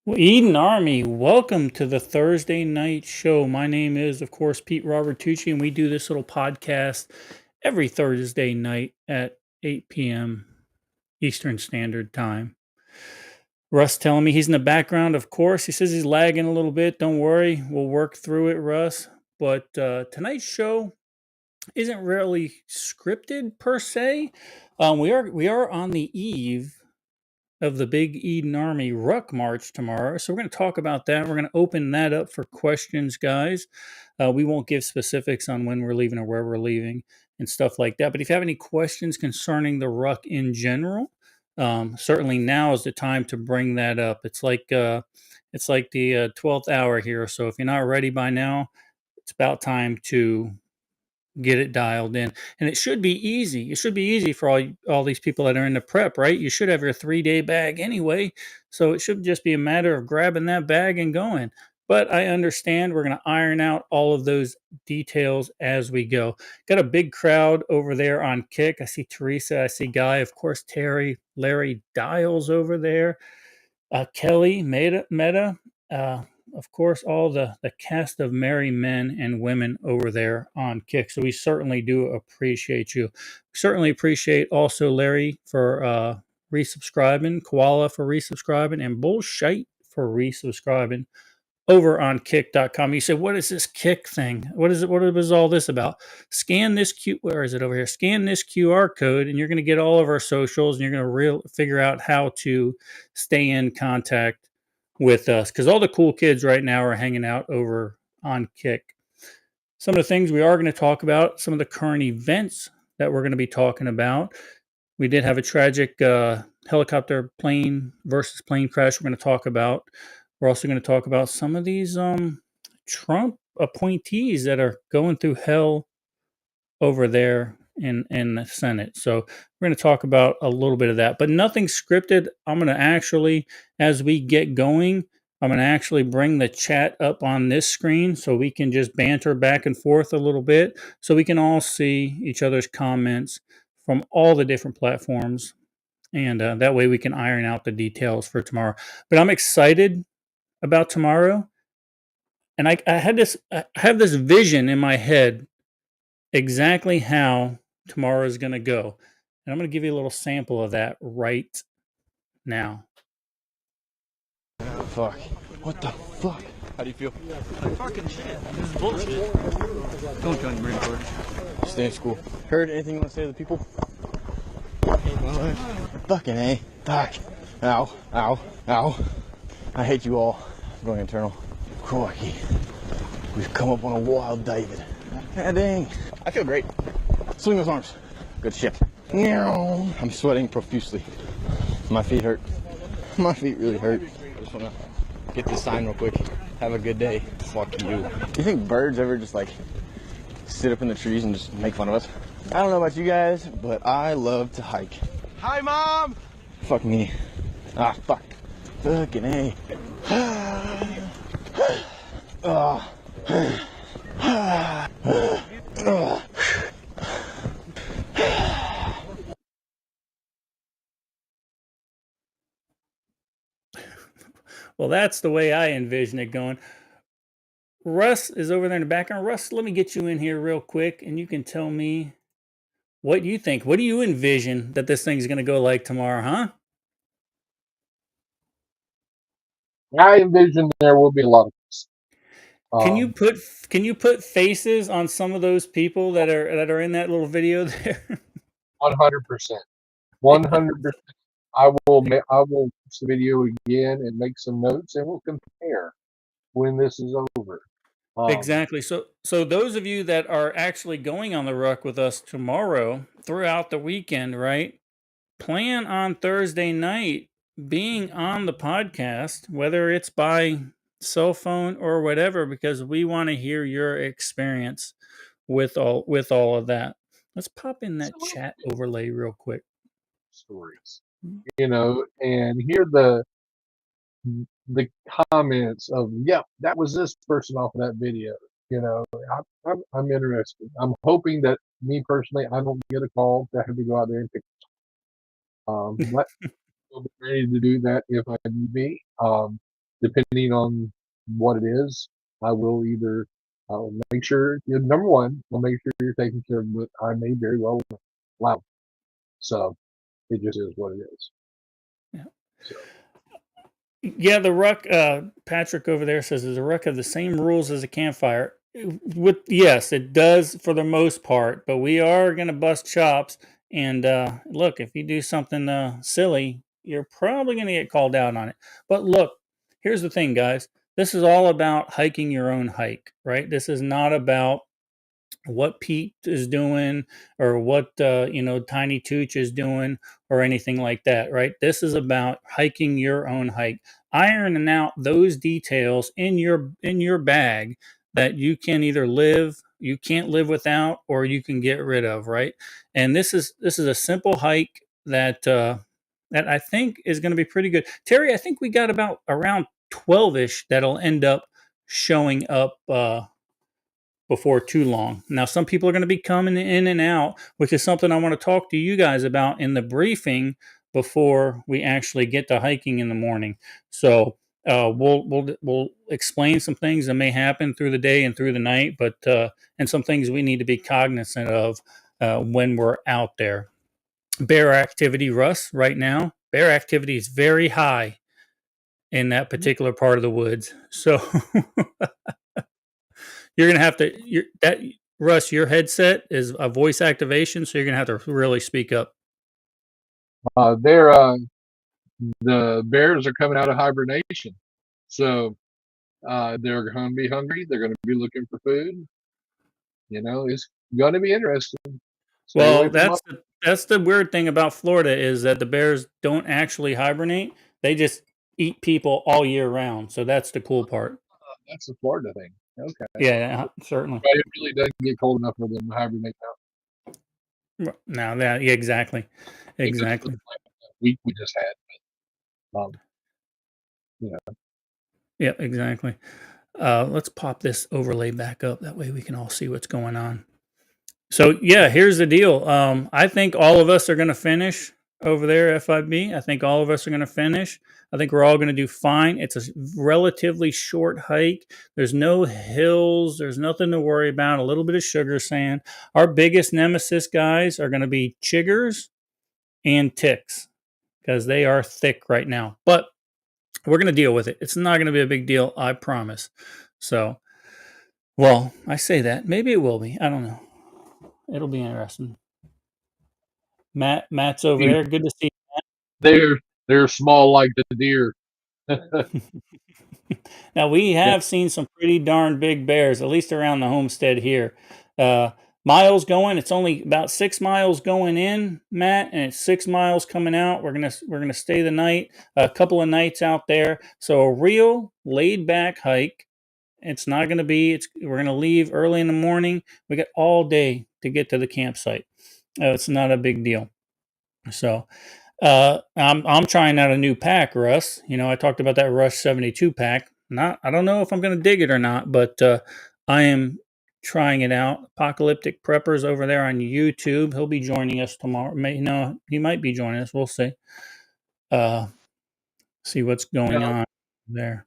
Well, Eden Army, welcome to the Thursday night show. My name is, of course, Pete Robertucci, and we do this little podcast every Thursday night at 8 p.m. Eastern Standard Time. Russ telling me he's in the background, of course. He says he's lagging a little bit. Don't worry, we'll work through it, Russ. But tonight's show isn't really scripted per se. We are on the eve of the big Eden Army Ruck March tomorrow. So we're going to talk about that. We're going to open that up for questions, guys. We won't give specifics on when we're leaving or where we're leaving and stuff like that. But if you have any questions concerning the Ruck in general, certainly now is the time to bring that up. It's like the 12th hour here. So if you're not ready by now, it's about time to get it dialed in. And it should be easy. It should be easy for all these people that are in the prep, right? You should have your 3-day bag anyway, so it should just be a matter of grabbing that bag and going. But I understand we're going to iron out all of those details as we go. Got a big crowd over there on Kick. I see Teresa, I see Guy, of course, Terry, Larry Dials over there, Kelly, Meta, uh, of course, all the cast of merry men and women over there on Kick. So we certainly do appreciate you. Certainly appreciate also Larry for resubscribing, Koala for resubscribing, and Bullshite for resubscribing over on kick.com. You say, what is this Kick thing? What is it? What is all this about? Scan this where is it over here? Scan this QR code and you're going to get all of our socials and you're going to figure out how to stay in contact with us, because all the cool kids right now are hanging out over on Kick. Some of the things we are going to talk about, some of the current events that we're going to be talking about. We did have a tragic helicopter plane versus plane crash we're going to talk about. We're also going to talk about some of these Trump appointees that are going through hell over there in the Senate. So we're going to talk about a little bit of that, but nothing scripted. I'm going to actually, as we get going, I'm going to actually bring the chat up on this screen so we can just banter back and forth a little bit so we can all see each other's comments from all the different platforms. And that way we can iron out the details for tomorrow. But I'm excited about tomorrow. And I have this vision in my head exactly how tomorrow is going to go. And I'm going to give you a little sample of that right now. Fuck. What the fuck? How do you feel? Like fucking shit. This is bullshit. Don't join the Marine Corps. Stay in school. Heard anything you want to say to the people? Fucking A. Fuck. Ow. Ow. Ow. I hate you all. I'm going internal. Crikey. We've come up on a wild David. Ah, dang. I feel great. Swing those arms. Good shit. I'm sweating profusely. My feet hurt. My feet really hurt. I just want to get this sign real quick. Have a good day. Fuck you. You think birds ever just like sit up in the trees and just make fun of us? I don't know about you guys, but I love to hike. Hi, Mom! Fuck me. Ah, fuck. Fucking A. Well, that's the way I envision it going. Russ is over there in the background. Russ, let me get you in here real quick and you can tell me what you think. What do you envision that this thing's going to go like tomorrow, huh? I envision there will be a lot of this. Can you put faces on some of those people that are in that little video there? 100%. 100%. I will watch the video again and make some notes, and we'll compare when this is over. Exactly. So those of you that are actually going on the ruck with us tomorrow throughout the weekend, right? Plan on Thursday night being on the podcast, whether it's by cell phone or whatever, because we want to hear your experience with all of that. Let's pop in that chat overlay real quick. Stories, and hear the comments of, yeah, that was this person off of that video. I'm interested. I'm hoping that me personally, I don't get a call to have to go out there and pick. But I'll be ready to do that if I need be. depending on what it is, I'll make sure, number one, I'll make sure you're taking care of, but I may very well allow. So it just is what it is. Yeah. So. Yeah, the ruck. Patrick over there says, "Does the ruck have the same rules as a campfire?" With yes, it does for the most part, but we are going to bust chops. And look, if you do something silly, you're probably going to get called out on it. But look, here's the thing, guys. This is all about hiking your own hike, right? This is not about what Pete is doing or what Tiny Tooch is doing or anything like that, right? This is about hiking your own hike, ironing out those details in your bag that you can either you can't live without, or you can get rid of, right? And this is a simple hike that I think is going to be pretty good. Terry, I think we got about around 12ish that'll end up showing up before too long. Now, some people are going to be coming in and out, which is something I want to talk to you guys about in the briefing before we actually get to hiking in the morning. So we'll explain some things that may happen through the day and through the night, but and some things we need to be cognizant of when we're out there. Bear activity, Russ, right now, bear activity is very high in that particular part of the woods. So you're gonna have that Russ. Your headset is a voice activation, so you're gonna have to really speak up. The bears are coming out of hibernation, so they're going to be hungry. They're going to be looking for food. It's going to be interesting. Stay away Well, from that's the weird thing about Florida is that the bears don't actually hibernate; they just eat people all year round. So that's the cool part. that's the Florida thing. Okay, Yeah, certainly. but it really doesn't get cold enough for them to hibernate Now that yeah, exactly, because of the exactly. week we just had. Um, you know, Yeah, exactly. Let's pop this overlay back up. That way we can all see what's going on. So yeah, here's the deal. I think all of us are going to finish over there, FIB. I think all of us are going to finish. I think we're all going to do fine. It's a relatively short hike. There's no hills. There's nothing to worry about. A little bit of sugar sand. Our biggest nemesis, guys, are going to be chiggers and ticks because they are thick right now. But we're going to deal with it. It's not going to be a big deal, I promise. So, well, I say that. Maybe it will be. I don't know. It'll be interesting. Matt's over there. Good to see they're small like the deer. you. Now we Yeah, have seen some pretty darn big bears, at least around the homestead here. Uh, Miles going. It's only about 6 miles going in, Matt, and it's 6 miles coming out. We're gonna stay the night, a couple of nights out there. So a real laid back hike. It's not gonna be. We're gonna leave early in the morning. We got all day to get to the campsite. It's not a big deal. So I'm trying out a new pack, Russ. I talked about that Rush 72 pack. I don't know if I'm going to dig it or not, but I am trying it out. Apocalyptic Preppers over there on YouTube. He'll be joining us tomorrow. He might be joining us. We'll see. See what's going well, on there.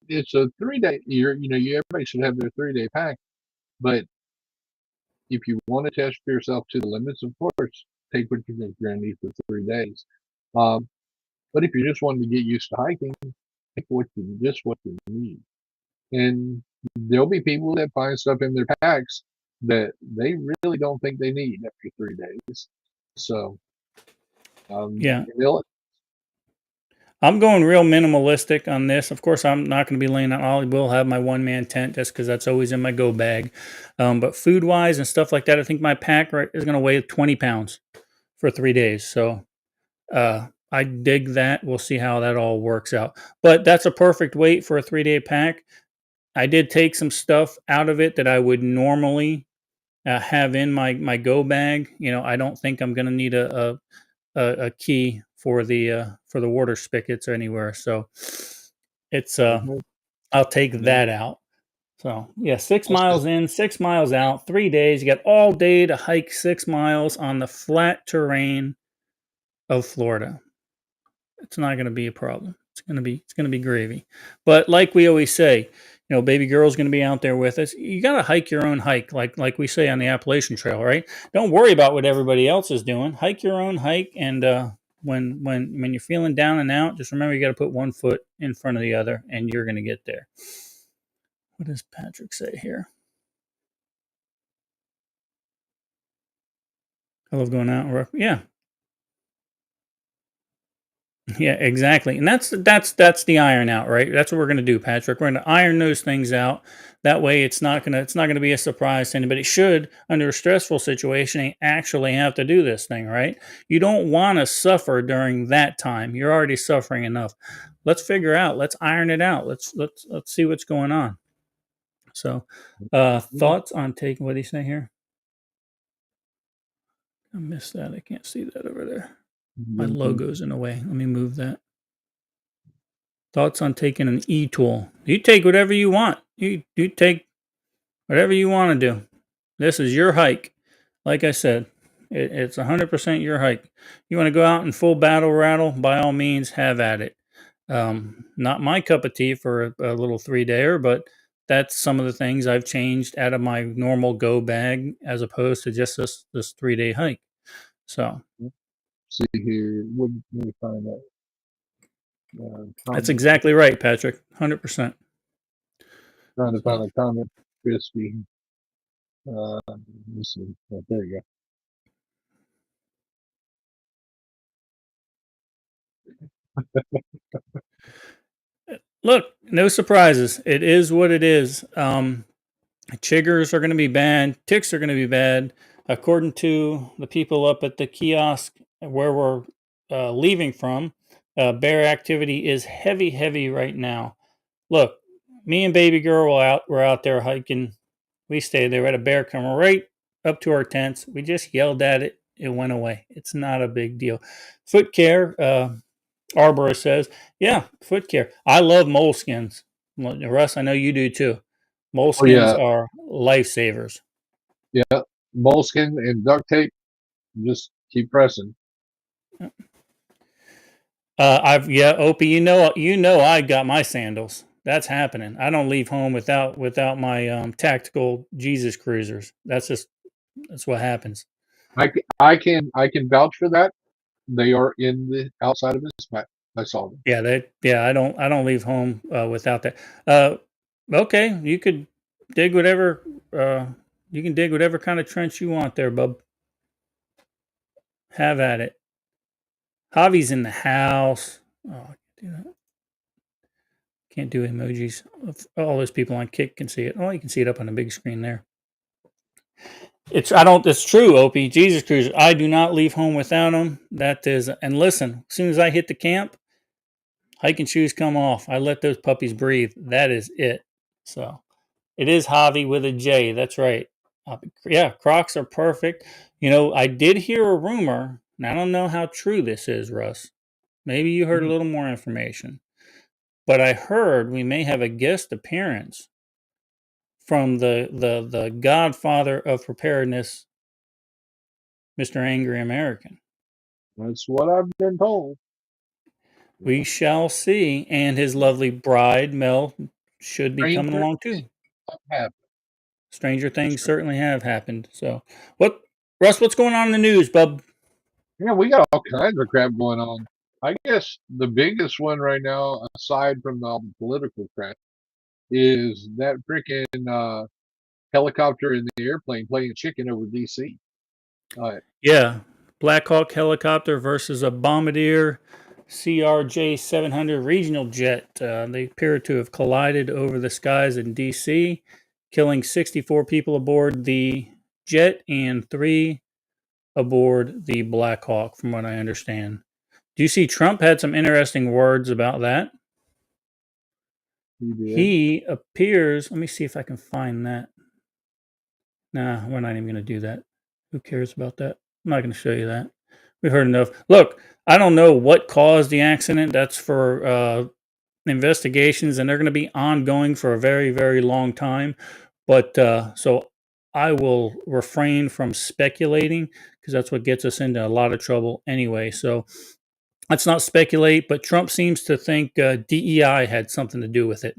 it's a 3 day. Everybody should have their 3 day pack. But if you want to test yourself to the limits, of course, take what you think you're going to need for 3 days. Um, but if you're just wanting to get used to hiking, take what you need. And there'll be people that find stuff in their packs that they really don't think they need after 3 days. So, Yeah. they'll I'm going real minimalistic on this. Of course, I'm not going to be laying out. I will have my one man tent just because that's always in my go bag. But food wise and stuff like that, I think my pack is going to weigh 20 pounds for 3 days. So I dig that. We'll see how that all works out. But that's a perfect weight for a 3 day pack. I did take some stuff out of it that I would normally have in my go bag. I don't think I'm going to need a key for the water spigots or anywhere. So it's I'll take that out. So yeah, 6 miles in, 6 miles out, 3 days. You got all day to hike 6 miles on the flat terrain of Florida. It's not going to be a problem. It's gonna be gravy. But like we always say, baby girl's gonna be out there with us. You gotta hike your own hike, like we say on the Appalachian Trail, right? Don't worry about what everybody else is doing. Hike your own hike, and when you're feeling down and out, just remember you got to put one foot in front of the other, and you're gonna get there. What does Patrick say here? I love going out. Yeah, yeah, exactly. And that's the iron out, right? That's what we're going to do, Patrick. We're going to iron those things out. That way it's not going to be a surprise to anybody. Should under a stressful situation actually have to do this thing, right? You don't want to suffer during that time. You're already suffering enough. Let's figure out, let's iron it out. Let's see what's going on. So, thoughts on taking, what do you say here? I missed that. I can't see that over there. My logo's in the way. Let me move that. Thoughts on taking an e-tool? You take whatever you want. You take whatever you want to do. This is your hike. Like I said, it's 100% your hike. You want to go out in full battle rattle? By all means, have at it. Not my cup of tea for a little 3-dayer, but that's some of the things I've changed out of my normal go bag as opposed to just this 3-day hike. So See here, let me find that. that's exactly right, Patrick. 100%. Trying to find a comment, Crispy. Let's see. Oh, there you go. Look, no surprises. It is what it is. Chiggers are going to be bad. Ticks are going to be bad. According to the people up at the kiosk where we're leaving from, bear activity is heavy right now. Look, me and baby girl were out there hiking. We stayed there. We had a bear come right up to our tents. We just yelled at it. It went away. It's not a big deal. Foot care, arborist says, yeah, foot care. I love moleskins. Russ, I know you do too. Moleskins are lifesavers. Yeah, moleskin and duct tape. Just keep pressing. Opie, you know, I got my sandals. That's happening. I don't leave home without my tactical Jesus cruisers. That's what happens. I can vouch for that. They are in the outside of his pack. I saw them. I don't leave home without that. Okay, you could dig whatever you can dig whatever kind of trench you want there, bub. Have at it. Javi's in the house. Oh, I can't do that. Can't do emojis. All those people on Kick can see it. Oh, you can see it up on the big screen there. It's true, Opie. Jesus Cruiser. I do not leave home without them. That is, and listen, as soon as I hit the camp, hiking shoes come off. I let those puppies breathe. That is it. So it is Javi with a J. That's right. Yeah, Crocs are perfect. I did hear a rumor, and I don't know how true this is, Russ. Maybe you heard a little more information. But I heard we may have a guest appearance from the godfather of preparedness, Mr. Angry American. That's what I've been told. We shall see. And his lovely bride, Mel, should be coming along too. Stranger things certainly have happened. So, Russ, what's going on in the news, bub? Yeah, we got all kinds of crap going on. I guess the biggest one right now, aside from all the political crap, is that freaking helicopter in the airplane playing chicken over DC. Yeah, Black Hawk helicopter versus a Bombardier CRJ 700 regional jet. They appear to have collided over the skies in DC, killing 64 people aboard the jet and 3 aboard the Black Hawk, from what I understand. Do you see Trump had some interesting words about that? He appears, let me see if I can find that. Nah, we're not even going to do that. Who cares about that? I'm not going to show you that. We've heard enough. Look, I don't know what caused the accident. That's for investigations, and they're going to be ongoing for a very long time. But so I will refrain from speculating because that's what gets us into a lot of trouble anyway. So let's not speculate, but Trump seems to think DEI had something to do with it.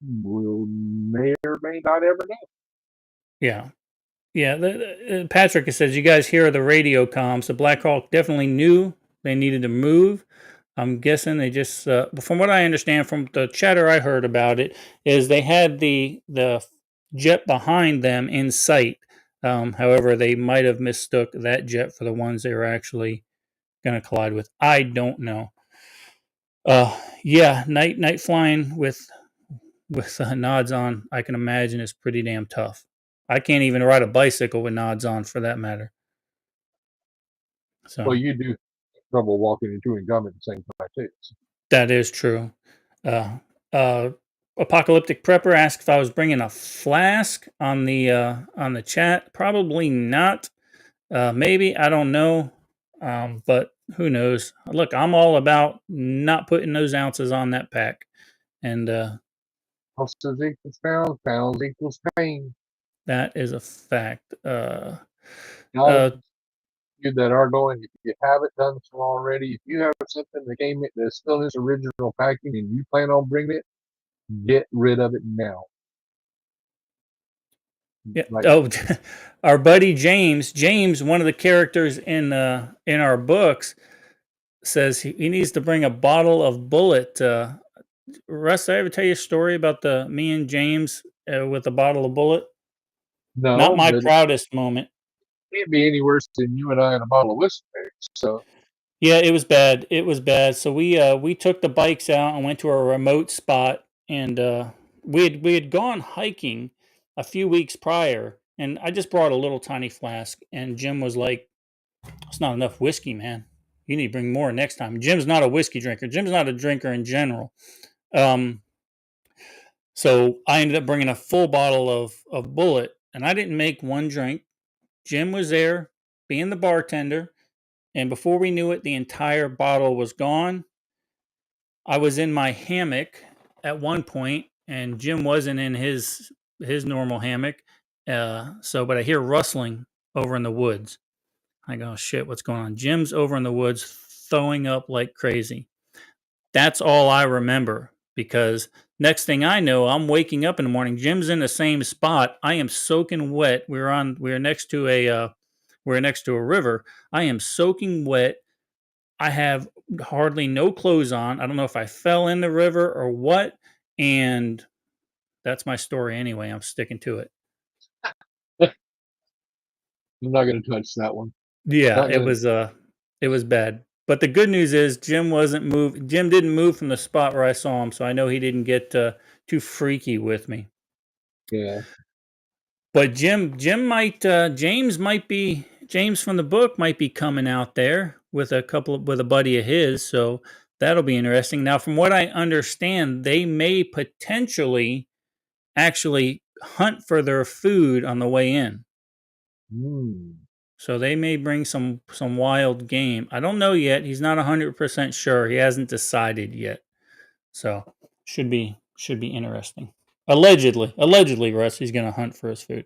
We'll may or may not ever know. Yeah. Yeah. Patrick says, you guys hear the radio comms. The Black Hawk definitely knew they needed to move. I'm guessing they just, from what I understand from the chatter I heard about it, is they had the jet behind them in sight. However, they might have mistook that jet for the ones they were actually going to collide with. I don't know. Yeah, night flying with nods on, I can imagine is pretty damn tough. I can't even ride a bicycle with nods on, for that matter. Well, So you do have trouble walking and chewing gum at the same time too. that is true. Uh, uh, Apocalyptic Prepper asked if I was bringing a flask on the chat. Probably not. Maybe, I don't know. But who knows? Look, I'm all about not putting those ounces on that pack, and Ounces equals pounds, pounds equals pain. that is a fact. Now, you that are going, if you haven't done so already, if you have something that came in that's still in its original packing and you plan on bringing it, get rid of it now. Yeah. Like, Oh, our buddy James. James, one of the characters in our books, says he needs to bring a bottle of Bullet. Russ, did I ever tell you a story about the me and James with a bottle of Bullet? Not no, my but it proudest moment. can't be any worse than you and I in a bottle of whiskey. So, Yeah, it was bad. It was bad. So we took the bikes out and went to a remote spot, and we had gone hiking a few weeks prior, and I just brought a little tiny flask, and Jim was like, "It's not enough whiskey, man. You need to bring more next time." Jim's not a whiskey drinker. Jim's not a drinker in general. Um, so I ended up bringing a full bottle of Bullet, and I didn't make one drink. Jim was there, being the bartender, and before we knew it, the entire bottle was gone. I was in my hammock at one point, and Jim wasn't in his normal hammock. But I hear rustling over in the woods. I go, shit, what's going on? Jim's over in the woods throwing up like crazy. That's all I remember, because next thing I know, I'm waking up in the morning. Jim's in the same spot. I am soaking wet. We were next to a river. I am soaking wet. I have hardly no clothes on. I don't know if I fell in the river or what. And that's my story anyway. I'm sticking to it. I'm not going to touch that one. Yeah, Not going to. it was bad. But the good news is Jim didn't move from the spot where I saw him, so I know he didn't get too freaky with me. Yeah. But James from the book might be coming out there with with a buddy of his, so that'll be interesting. Now, from what I understand, they may potentially actually hunt for their food on the way in. So they may bring some wild game. I don't know yet. He's not 100% sure. He hasn't decided yet. So should be interesting. Allegedly, Russ, he's going to hunt for his food.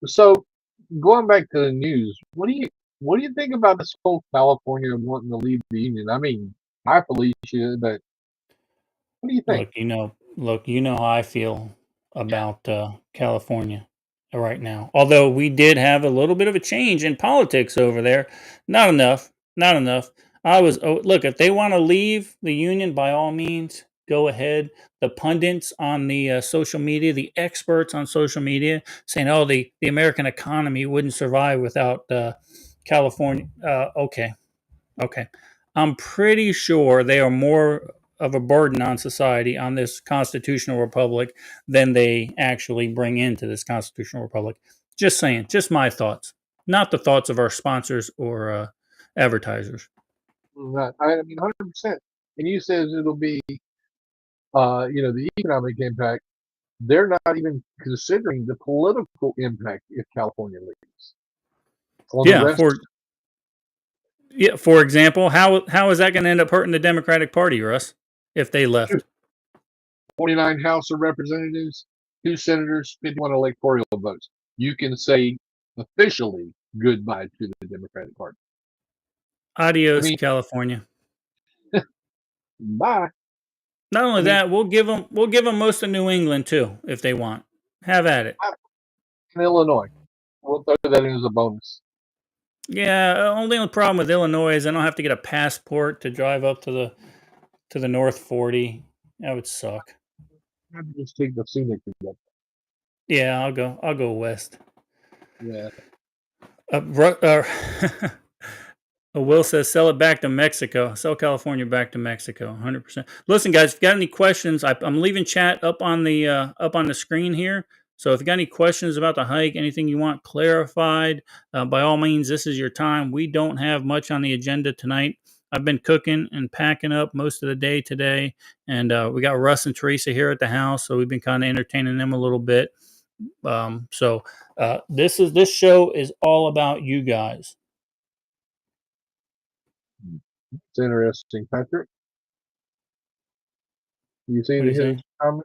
So, going back to the news, what do you think about this whole California wanting to leave the union? I mean, I believe you, but what do you think? Look, how I feel about California right now. Although we did have a little bit of a change in politics over there, not enough, not enough. Look, if they want to leave the union, by all means, go ahead. The pundits on the social media, the experts on social media, saying, "Oh, the American economy wouldn't survive without California." Okay. I'm pretty sure they are more of a burden on society, on this constitutional republic, than they actually bring into this constitutional republic. Just saying, just my thoughts, not the thoughts of our sponsors or advertisers. Right. I mean, 100%. And you says it'll be, the economic impact. They're not even considering the political impact if California leaves. On the Yeah, rest, for example, how is that going to end up hurting the Democratic Party, Russ, if they left? 49 House of Representatives, 2 senators, 51 electoral votes. you can say officially goodbye to the Democratic Party. I Adios, mean, California. bye. Not only I mean, that, we'll give them most of New England too if they want. Have at it. in Illinois, we'll throw that in as a bonus. Yeah, only problem with Illinois is I don't have to get a passport to drive up to the North 40. That would suck. I'd just take the scenic route. Yeah, I'll go west. Yeah. Will says sell it back to Mexico. Sell California back to Mexico. 100%. Listen, guys, if you got any questions, I'm leaving chat up on the screen here. So if you got any questions about the hike, anything you want clarified, by all means, this is your time. We don't have much on the agenda tonight. I've been cooking and packing up most of the day today, and we got Russ and Teresa here at the house, so we've been kind of entertaining them a little bit. This show is all about you guys. It's interesting, Patrick. You see What do you his think? comment?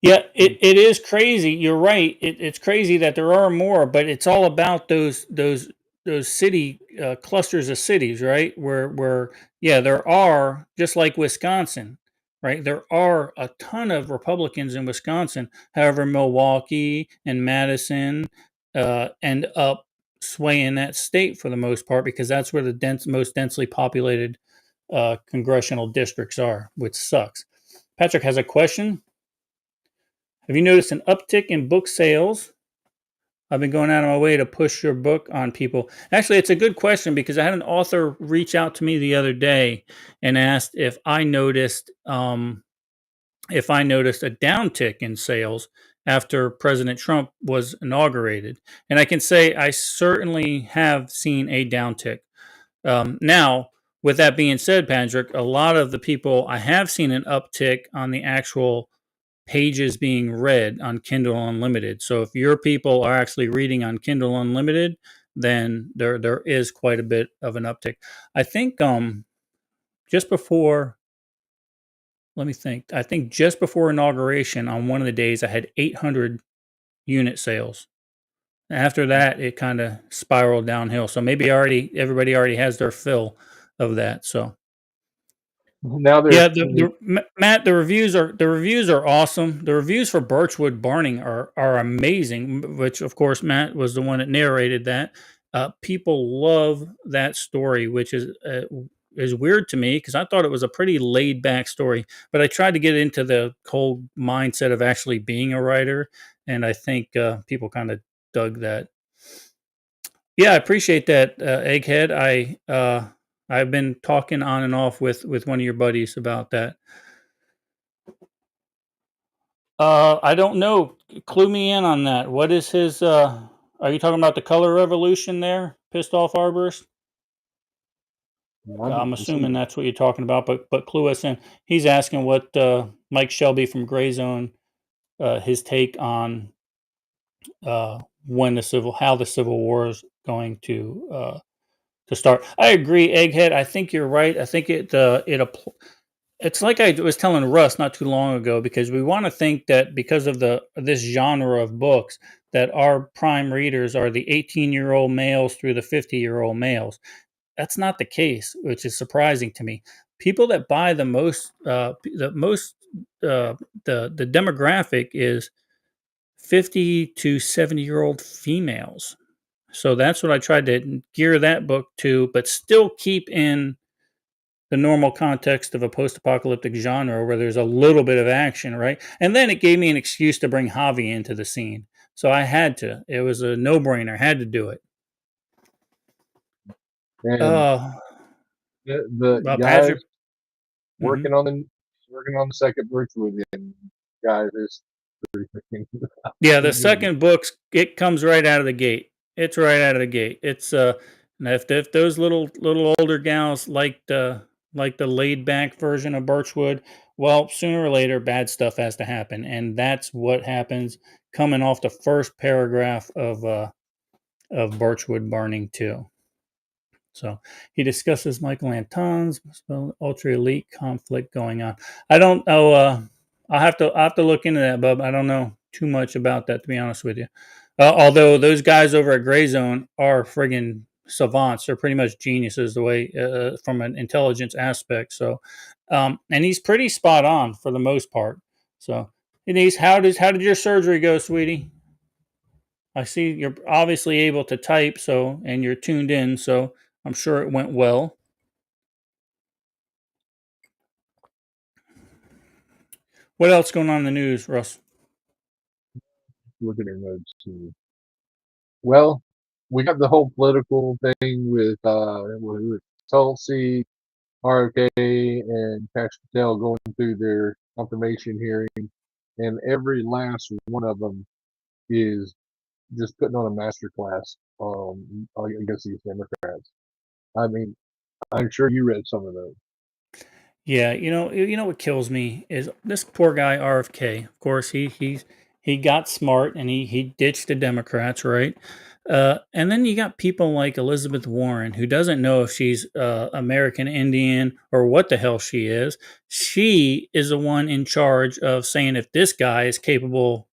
Yeah, it is crazy. You're right. It's crazy that there are more, but it's all about those city clusters of cities, right? Where yeah, there are just like Wisconsin, right? There are a ton of Republicans in Wisconsin. However, Milwaukee and Madison end up swaying that state for the most part because that's where the most densely populated congressional districts are, which sucks. Patrick has a question. Have you noticed an uptick in book sales? I've been going out of my way to push your book on people. Actually, it's a good question because I had an author reach out to me the other day and asked if I noticed a downtick in sales after President Trump was inaugurated. And I can say I certainly have seen a downtick. Now, with that being said, Patrick, a lot of the people I have seen an uptick on the actual pages being read on Kindle Unlimited. So if your people are actually reading on Kindle Unlimited, then there is quite a bit of an uptick. I think just before let me think. I think just before inauguration on one of the days I had 800 unit sales. After that it kind of spiraled downhill. So maybe everybody already has their fill of that. So Now there's yeah, Matt, the reviews are awesome. The reviews for Birchwood Barning are amazing. Which, of course, Matt was the one that narrated that. People love that story, which is weird to me because I thought it was a pretty laid back story. But I tried to get into the whole mindset of actually being a writer, and I think people kind of dug that. Yeah, I appreciate that, Egghead. I've been talking on and off with one of your buddies about that. I don't know. Clue me in on that. What is his? Are you talking about the color revolution there? Pissed off arborist. I'm assuming that's what you're talking about, but clue us in. He's asking what Mike Shelby from Gray Zone, his take on how the Civil War is going to start. I agree, Egghead. I think you're right. I think it's like I was telling Russ not too long ago because we want to think that because of this genre of books that our prime readers are the 18-year-old males through the 50-year-old males. That's not the case, which is surprising to me. People that buy the demographic is 50 to 70-year-old females. So that's what I tried to gear that book to, but still keep in the normal context of a post-apocalyptic genre where there's a little bit of action, right? And then it gave me an excuse to bring Javi into the scene. So I had to. It was a no-brainer. I had to do it. and the guys Patrick. working on the second Birchwood, and guys, it's pretty freaking. Yeah, the second book, it comes right out of the gate. It's right out of the gate. It's if those little older gals like the laid back version of Birchwood, well, sooner or later bad stuff has to happen, and that's what happens coming off the first paragraph of Birchwood Burning 2. So he discusses Michael Anton's ultra elite conflict going on. I don't know. I'll have to look into that, Bub. I don't know too much about that, to be honest with you. Although those guys over at Gray Zone are friggin' savants. They're pretty much geniuses the way from an intelligence aspect. So, and he's pretty spot on for the most part. So, Denise, how did your surgery go, sweetie? I see you're obviously able to type, so and you're tuned in, so I'm sure it went well. What else going on in the news, Russ? Look at her notes too. Well, we got the whole political thing with Tulsi, RFK, and Cash Patel going through their confirmation hearing, and every last one of them is just putting on a master class against these Democrats. I mean, I'm sure you read some of those. Yeah, you know what kills me is this poor guy RFK. Of course, he got smart and he ditched the Democrats, right? And then you got people like Elizabeth Warren, who doesn't know if she's American Indian or what the hell she is. She is the one in charge of saying if this guy is capable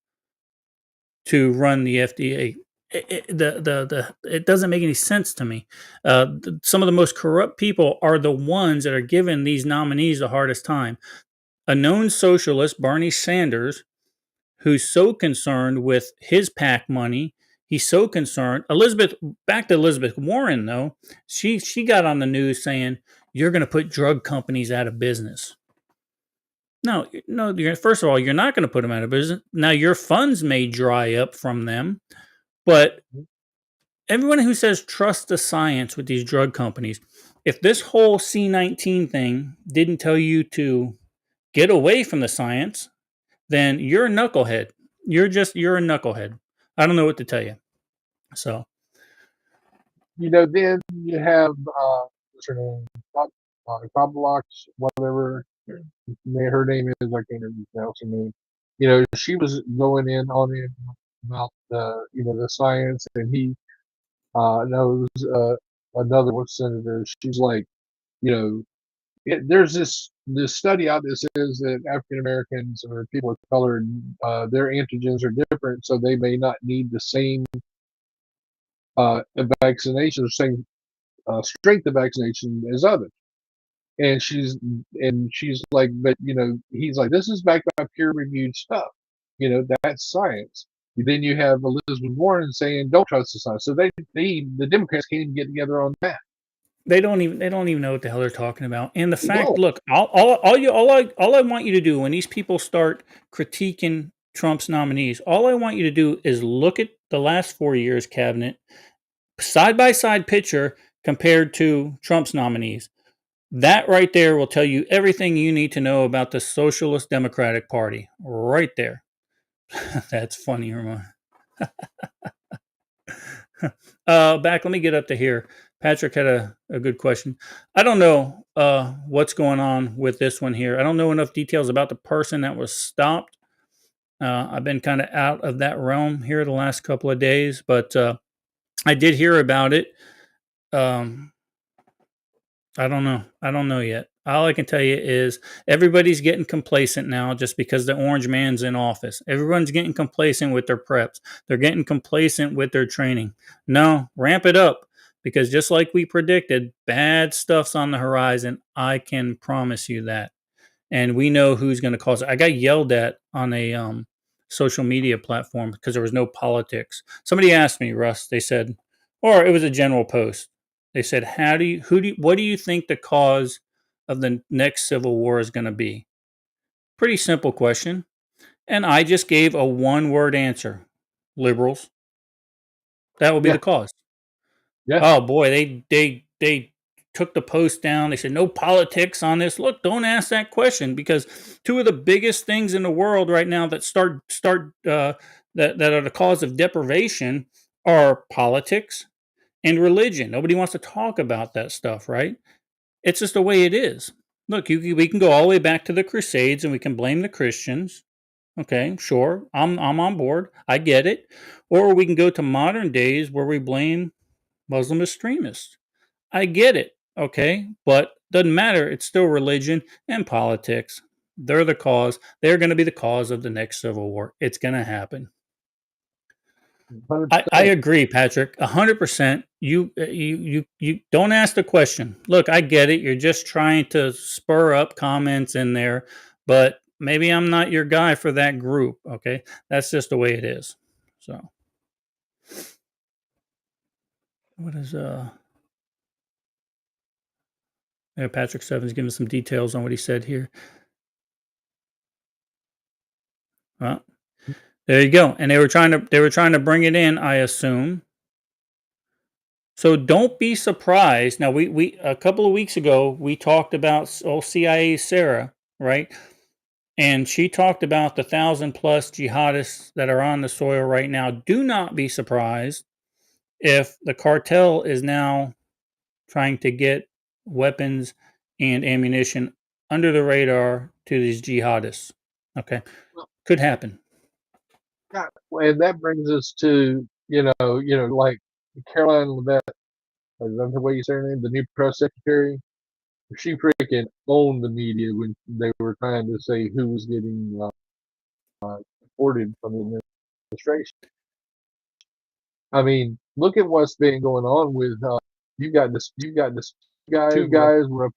to run the FDA. It doesn't make any sense to me. Some of the most corrupt people are the ones that are giving these nominees the hardest time. A known socialist, Bernie Sanders, who's so concerned with his PAC money. He's so concerned. Back to Elizabeth Warren, though, she got on the news saying, you're going to put drug companies out of business. No, first of all, you're not going to put them out of business. Now, your funds may dry up from them, but everyone who says trust the science with these drug companies, if this whole C19 thing didn't tell you to get away from the science, then you're a knucklehead. You're a knucklehead. I don't know what to tell you. So, Then you have what's her name, Kabalox, whatever her name is. I can't remember pronounce her name. She was going in on it about the science, and he knows another senator. She's like, you know, there's this study out that says that African Americans or people of color, their antigens are different, so they may not need the same vaccination, the same strength of vaccination as others. And she's like, but he's like, this is backed by peer-reviewed stuff. That's science. Then you have Elizabeth Warren saying, don't trust the science. So the Democrats can't even get together on that. they don't even know what the hell they're talking about. And the fact, No. look, all I want you to do when these people start critiquing Trump's nominees, all I want you to do is look at the last 4 years cabinet side by side picture compared to Trump's nominees. That right there will tell you everything you need to know about the Socialist Democratic Party. Right there. That's funny, Ramon. Let me get up to here. Patrick had a good question. I don't know what's going on with this one here. I don't know enough details about the person that was stopped. I've been kind of out of that realm here the last couple of days, but I did hear about it. I don't know. I don't know yet. All I can tell you is everybody's getting complacent now just because the orange man's in office. Everyone's getting complacent with their preps. They're getting complacent with their training. No, ramp it up because just like we predicted, bad stuff's on the horizon. I can promise you that. And we know who's going to cause it. I got yelled at on a social media platform because there was no politics. Somebody asked me, Russ, they said, or it was a general post. They said, what do you think the cause of the next civil war is going to be? Pretty simple question. And I just gave a one word answer: liberals. That will be Yeah. the cause. Yeah. Oh boy, they took the post down. They said no politics on this. Look, don't ask that question because two of the biggest things in the world right now that that are the cause of deprivation are politics and religion. Nobody wants to talk about that stuff, right? It's just the way it is. Look, we can go all the way back to the Crusades and we can blame the Christians. Okay, sure, I'm on board. I get it. Or we can go to modern days where we blame Muslim extremists. I get it. Okay, but doesn't matter. It's still religion and politics. They're the cause. They're going to be the cause of the next civil war. It's going to happen. 100%. I agree, Patrick. 100%. You don't ask the question. Look, I get it. You're just trying to spur up comments in there, but maybe I'm not your guy for that group. Okay, that's just the way it is. So, what is yeah, Patrick Seven's giving some details on what he said here. Well, there you go. And they were trying to bring it in, I assume. So don't be surprised. Now we a couple of weeks ago we talked about CIA Sarah, right? And she talked about the 1,000+ jihadists that are on the soil right now. Do not be surprised if the cartel is now trying to get weapons and ammunition under the radar to these jihadists. Okay, could happen. God, and that brings us to like Caroline Levitt. Is that the way you say her name? The new press secretary. She freaking owned the media when they were trying to say who was getting deported from the administration. I mean, look at what's been going on with you got this guy, two guys were up.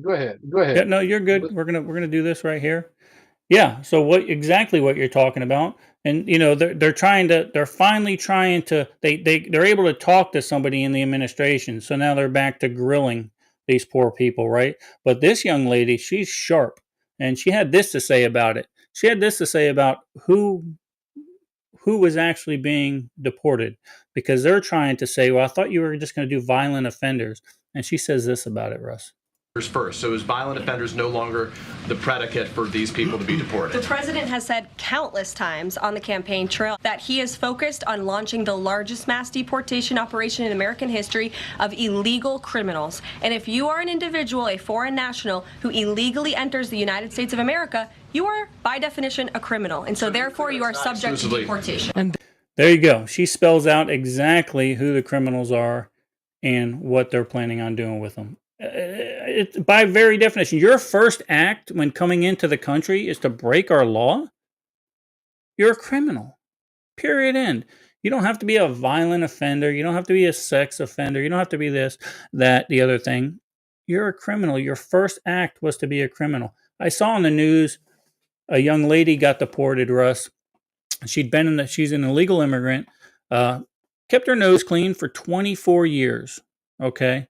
Go ahead. Yeah, no, you're good. We're gonna do this right here. Yeah. So what you're talking about, and they're finally trying to they're able to talk to somebody in the administration. So now they're back to grilling these poor people, right? But this young lady, she's sharp, and she had this to say about it. She had this to say about who was actually being deported, because they're trying to say, well, I thought you were just going to do violent offenders. And she says this about it, Russ. First. So is violent offenders no longer the predicate for these people to be deported? The president has said countless times on the campaign trail that he is focused on launching the largest mass deportation operation in American history of illegal criminals. And if you are an individual, a foreign national, who illegally enters the United States of America, you are, by definition, a criminal. And so therefore, you are subject to deportation. And there you go. She spells out exactly who the criminals are and what they're planning on doing with them. By very definition, your first act when coming into the country is to break our law. You're a criminal. Period. End. You don't have to be a violent offender. You don't have to be a sex offender. You don't have to be this, that, the other thing. You're a criminal. Your first act was to be a criminal. I saw on the news a young lady got deported, Russ. She's an illegal immigrant, kept her nose clean for 24 years. Okay.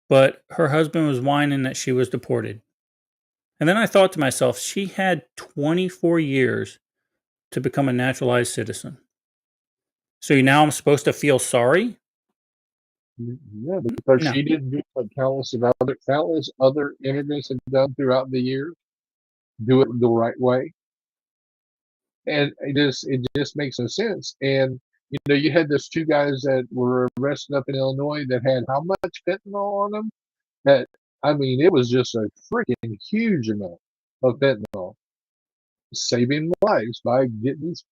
But her husband was whining that she was deported. And then I thought to myself, she had 24 years to become a naturalized citizen. So now I'm supposed to feel sorry? Yeah, because she didn't do what countless other immigrants have done throughout the years. Do it the right way. And it just makes no sense. And you had those two guys that were arrested up in Illinois that had how much fentanyl on them? That, I mean, it was just a freaking huge amount of fentanyl, saving lives by getting these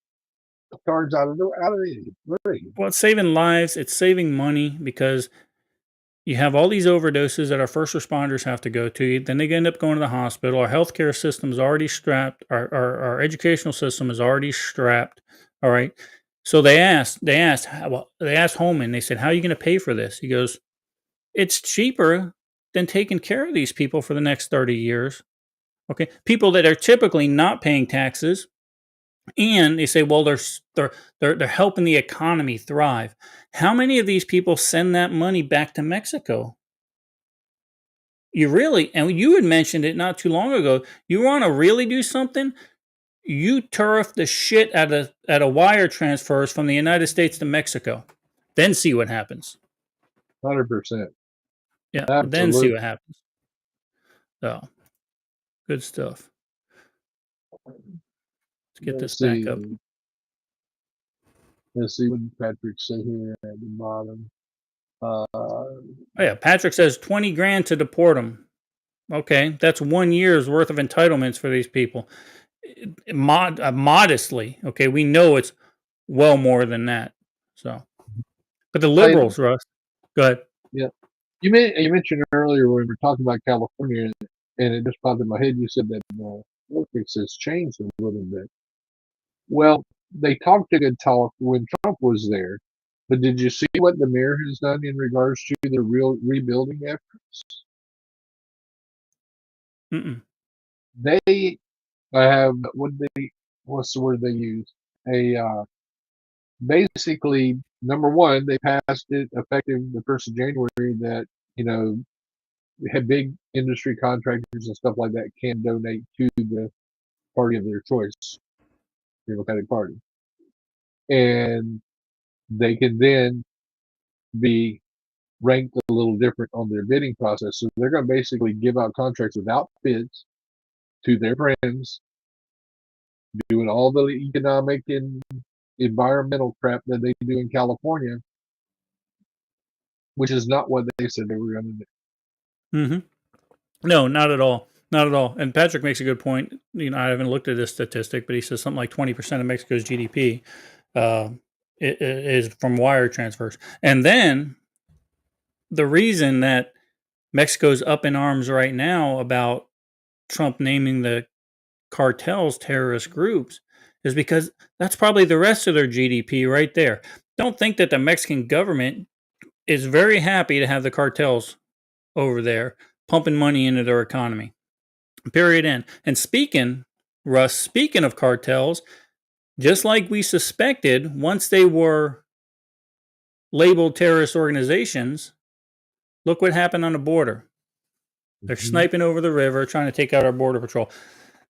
cards out of the way. Well, it's saving lives. It's saving money, because you have all these overdoses that our first responders have to go to. Then they end up going to the hospital. Our healthcare system is already strapped. Our educational system is already strapped. All right. So they asked Holman, they said, how are you going to pay for this? He goes, it's cheaper than taking care of these people for the next 30 years. Okay. People that are typically not paying taxes. And they say, well, they're helping the economy thrive. How many of these people send that money back to Mexico? And you had mentioned it not too long ago. You want to really do something? You turf the shit out of wire transfers from the United States to Mexico. Then see what happens. 100%. Yeah, absolutely. Then see what happens. So, good stuff. Get this back up. Let's see what Patrick said here at the bottom. Patrick says 20 grand to deport them. Okay, that's 1 year's worth of entitlements for these people. Modestly, okay, we know it's well more than that. So, but the liberals, Russ, go ahead. Yeah, you mentioned earlier when we were talking about California and it just popped in my head. You said that politics has changed a little bit. Well, they talked a good talk when Trump was there, but did you see what the mayor has done in regards to the real rebuilding efforts? Mm-mm. They have what's the word they use? Basically, number one, they passed it effective the 1st of January that, had big industry contractors and stuff like that can donate to the party of their choice, Democratic Party. And they can then be ranked a little different on their bidding process. So they're going to basically give out contracts without bids to their friends, doing all the economic and environmental crap that they do in California, which is not what they said they were going to do. Mm-hmm. No, not at all. Not at all. And Patrick makes a good point. I haven't looked at this statistic, but he says something like 20% of Mexico's GDP is from wire transfers. And then the reason that Mexico's up in arms right now about Trump naming the cartels terrorist groups is because that's probably the rest of their GDP right there. Don't think that the Mexican government is very happy to have the cartels over there pumping money into their economy. Period. End. And Russ, speaking of cartels, just like we suspected, once they were labeled terrorist organizations, look what happened on the border. They're sniping over the river, trying to take out our border patrol.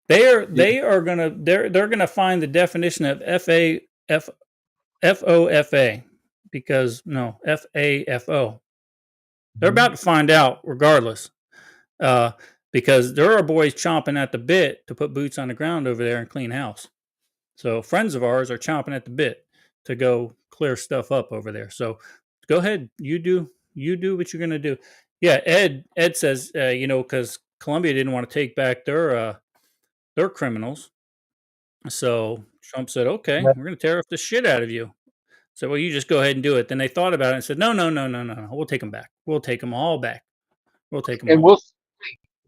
They're gonna find the definition of FOFA because no FAFO. They're about to find out regardless, because there are boys chomping at the bit to put boots on the ground over there and clean house. So friends of ours are chomping at the bit to go clear stuff up over there. So go ahead, you do what you're gonna do. Yeah, Ed says because Colombia didn't want to take back their criminals. So Trump said, okay, we're going to tariff the shit out of you. So, well, you just go ahead and do it. Then they thought about it and said, no. We'll take them back. We'll take them all back. We'll take them And all.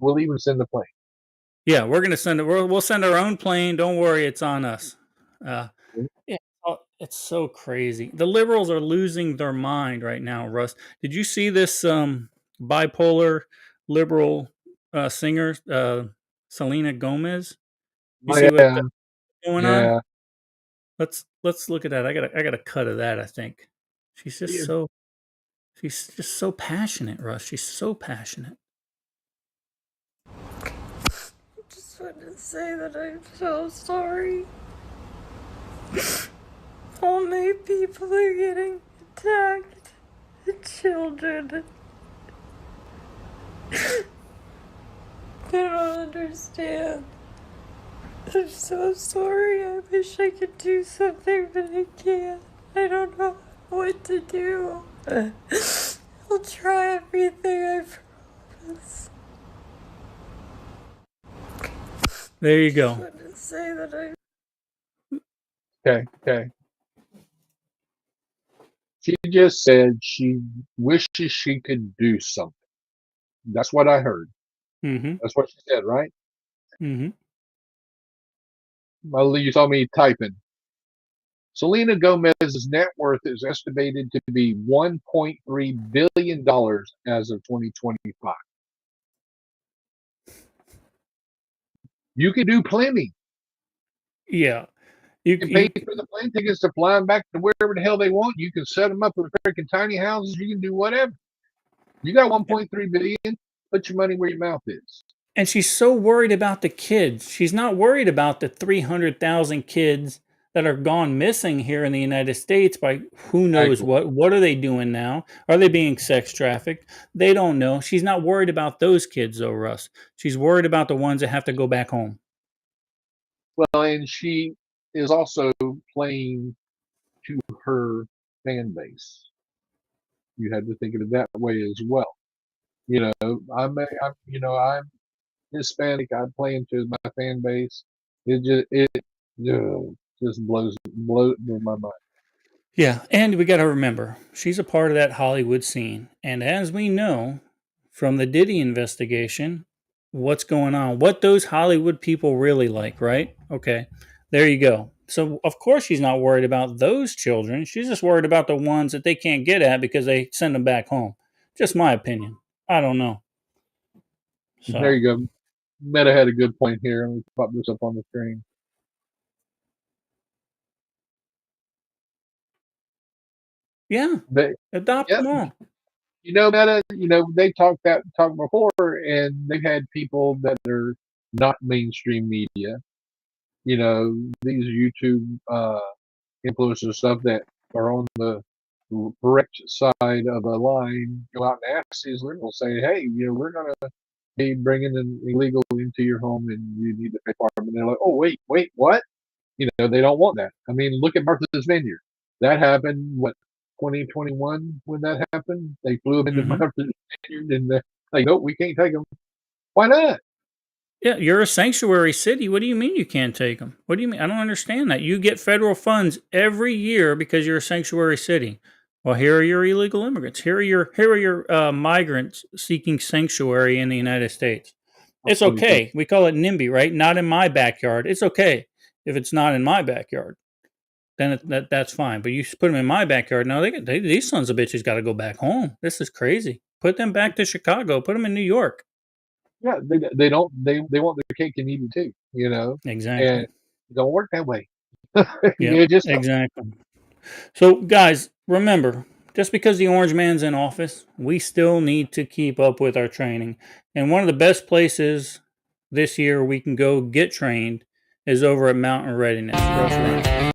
we'll even send the plane. Yeah, we're going to send it. We'll send our own plane. Don't worry. It's on us. Yeah, it's so crazy. The liberals are losing their mind right now, Russ. Did you see this bipolar liberal singer, Selena Gomez? You see what's going on? Let's look at that. I got a cut of that, I think. She's just so passionate, Russ. She's so passionate. I just want to say that I'm so sorry. All my people are getting attacked. The children. I don't understand. I'm so sorry. I wish I could do something, but I can't. I don't know what to do. I'll try everything, I promise. There you go. I just want to say that Okay. She just said she wishes she could do something. That's what I heard. Mm-hmm. That's what she said, right? Mm-hmm. Well, you saw me typing. Selena Gomez's net worth is estimated to be $1.3 billion as of 2025. You can do plenty. Yeah. You can pay for the plane tickets to fly them back to wherever the hell they want. You can set them up in freaking tiny houses. You can do whatever. You got 1.3 billion. Put your money where your mouth is. And she's so worried about the kids. She's not worried about the 300,000 kids that are gone missing here in the United States by who knows what. What are they doing now? Are they being sex trafficked? They don't know. She's not worried about those kids, though, Russ. She's worried about the ones that have to go back home. Well, and she is also playing to her fan base. You have to think of it that way as well. I'm Hispanic. I play into my fan base. It just blows my mind. Yeah, and we got to remember, she's a part of that Hollywood scene. And as we know from the Diddy investigation, what's going on, what those Hollywood people really like, right? Okay, there you go. So, of course, she's not worried about those children. She's just worried about the ones that they can't get at because they send them back home. Just my opinion. I don't know. There So, you go. Meta had a good point here. Let me pop this up on the screen. yeah, They, adopt yeah, them all. Meta, they talked before, and they've had people that are not mainstream media. These YouTube influencers stuff that are on the correct side of the line go out and ask these liberals, saying, "Hey, we're gonna be bringing an illegal into your home, and you need to pay for them." And they're like, "Oh, wait, what?" They don't want that. I mean, look at Martha's Vineyard. That happened, what, 2021 when that happened? They flew them into Mm-hmm. Martha's Vineyard, and they're like, "Nope, we can't take them." Why not? Yeah, you're a sanctuary city. What do you mean you can't take them? What do you mean? I don't understand that. You get federal funds every year because you're a sanctuary city. Well, here are your illegal immigrants. Here are your migrants seeking sanctuary in the United States. It's okay. We call it NIMBY, right? Not in my backyard. It's okay if it's not in my backyard. Then that's fine. But you put them in my backyard. No, these sons of bitches got to go back home. This is crazy. Put them back to Chicago. Put them in New York. Yeah, they don't they want their cake and eat it too, and Exactly. it don't work that way. Yep. It just don't. Exactly. So, guys, remember, just because the orange man's in office, we still need to keep up with our training. And one of the best places this year we can go get trained is over at Mountain Readiness. Rush Run.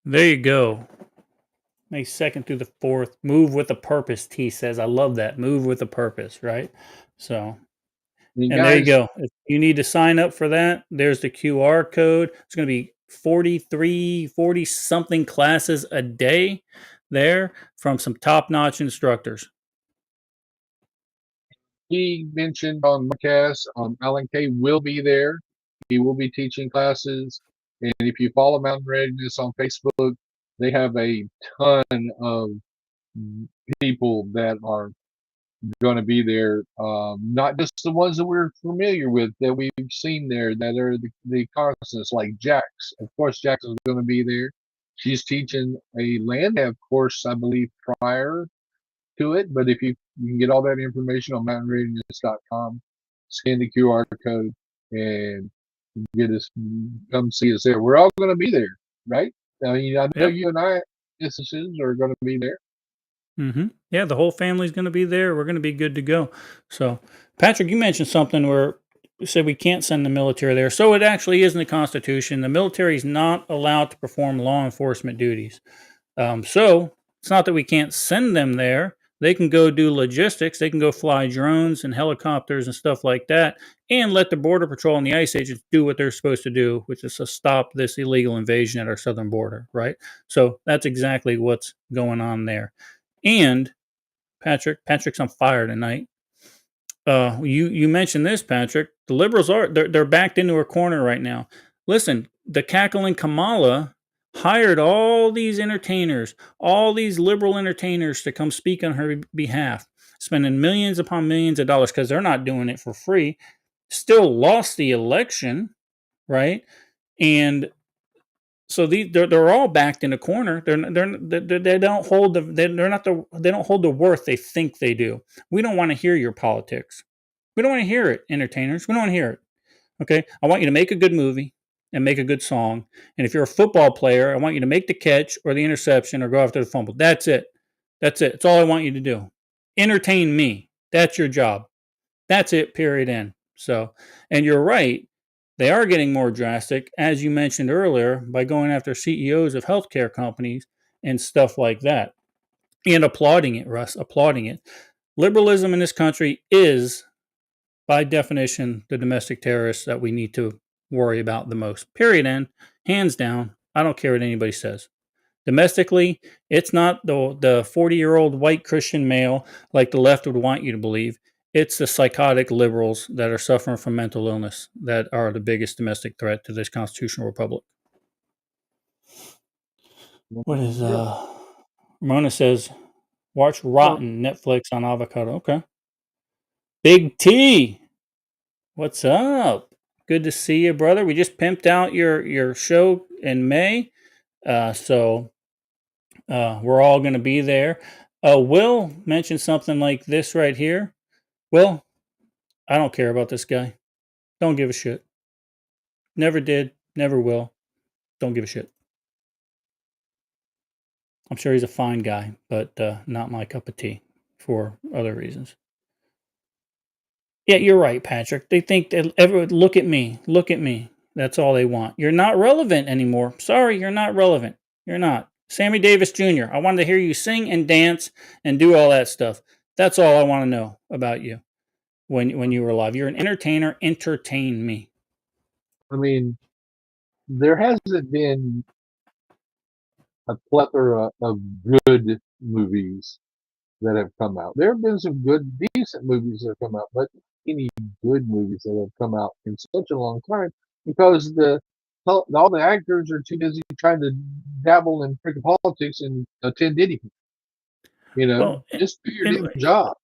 There you go. May 2nd through the 4th. Move with a purpose, T says. I love that. Move with a purpose, right? So, You and there you guys, go. If you need to sign up for that, there's the QR code. It's going to be 40 something classes a day there from some top notch instructors. he mentioned on podcast, Alan Kay will be there. He will be teaching classes, and if you follow Mountain Readiness on Facebook, they have a ton of people that are going to be there. Not just the ones that we're familiar with that we've seen there that are the constants, like Jax. Of course, Jax is going to be there. She's teaching a land have course, I believe, prior to it. But if you can get all that information on mountainreadiness.com, scan the QR code, and get us, come see us there. We're all going to be there, right? I mean, I know Yep. you and I, instances, are going to be there. Mm-hmm. Yeah, the whole family's going to be there. We're going to be good to go. So, Patrick, you mentioned something where you said we can't send the military there. So it actually is in the Constitution. The military is not allowed to perform law enforcement duties. So it's not that we can't send them there. They can go do logistics. They can go fly drones and helicopters and stuff like that, and let the Border Patrol and the ICE agents do what they're supposed to do, which is to stop this illegal invasion at our southern border, right? So that's exactly what's going on there. And Patrick's on fire tonight. You mentioned this, Patrick. The liberals they're backed into a corner right now. Listen, the cackling Kamala hired all these entertainers, all these liberal entertainers to come speak on her behalf, spending millions upon millions of dollars because they're not doing it for free. Still lost the election, right? And so they're all backed in a corner. They don't hold they don't hold the worth they think they do. We don't want to hear your politics. We don't want to hear it, entertainers. We don't want to hear it. Okay, I want you to make a good movie and make a good song. And if you're a football player, I want you to make the catch or the interception or go after the fumble. That's it. That's it. That's all I want you to do. Entertain me. That's your job. That's it. Period. End. So, and you're right. They are getting more drastic, as you mentioned earlier, by going after CEOs of healthcare companies and stuff like that. And applauding it, Russ, applauding it. Liberalism in this country is, by definition, the domestic terrorists that we need to worry about the most. Period. End. Hands down. I don't care what anybody says. Domestically, it's not the 40-year-old white Christian male like the left would want you to believe. It's the psychotic liberals that are suffering from mental illness that are the biggest domestic threat to this constitutional republic. What is Ramona says, watch Rotten Netflix on avocado. Okay. Big T, what's up? Good to see you, brother. We just pimped out your show in May, so we're all going to be there. Will mentioned something like this right here. Will, I don't care about this guy. Don't give a shit. Never did. Never will. Don't give a shit. I'm sure he's a fine guy, but not my cup of tea for other reasons. Yeah, you're right, Patrick. They think that everyone, look at me. Look at me. That's all they want. You're not relevant anymore. Sorry, you're not relevant. You're not. Sammy Davis Jr., I wanted to hear you sing and dance and do all that stuff. That's all I want to know about you when you were alive. You're an entertainer. Entertain me. I mean, there hasn't been a plethora of good movies that have come out. There have been some good, decent movies that have come out, but any good movies that have come out in such a long time because all the actors are too busy trying to dabble in freaking politics and attend anything. Well, Just do your and damn job.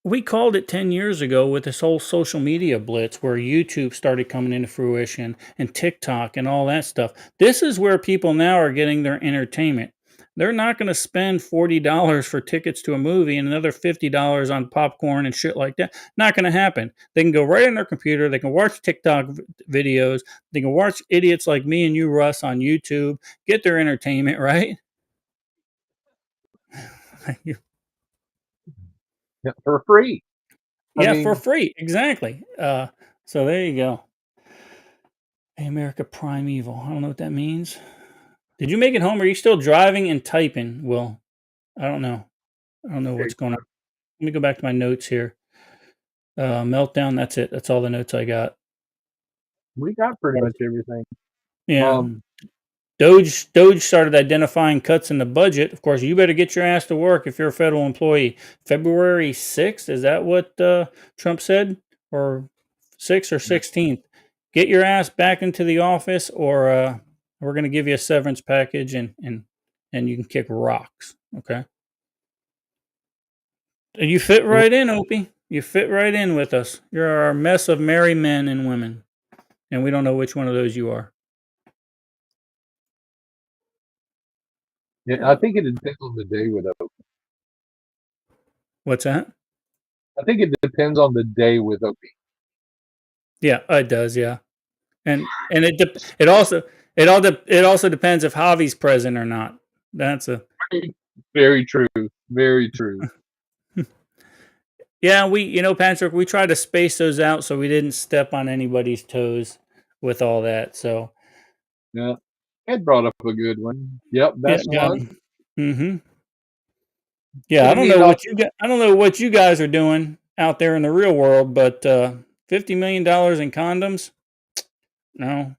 we called it 10 years ago with this whole social media blitz where YouTube started coming into fruition and TikTok and all that stuff. This is where people now are getting their entertainment. They're not going to spend $40 for tickets to a movie and another $50 on popcorn and shit like that. Not going to happen. They can go right on their computer. They can watch TikTok videos. They can watch idiots like me and you, Russ, on YouTube, get their entertainment, right? Yeah, for free. Yeah, for free. Exactly. So there you go. Hey, America Primeval. I don't know what that means. Did you make it home? Or are you still driving and typing, Will? I don't know. I don't know what's going on. Let me go back to my notes here. Meltdown. That's it. That's all the notes I got. We got pretty much everything. Yeah. Doge started identifying cuts in the budget. Of course, you better get your ass to work if you're a federal employee. February 6th, is that what Trump said? Or 6th or 16th? Get your ass back into the office or we're going to give you a severance package and you can kick rocks, okay? You fit right in, Opie. You fit right in with us. You're a mess of merry men and women, and we don't know which one of those you are. Yeah, I think it depends on the day with Opie. What's that? I think it depends on the day with Opie. Yeah, it does. Yeah, and it also depends if Javi's present or not. That's a very true. Very true. Yeah, Patrick, we tried to space those out so we didn't step on anybody's toes with all that. So yeah, Ed brought up a good one. Yep, that's one. Mm-hmm. Yeah, I don't know what you guys are doing out there in the real world, but $50 million in condoms? No.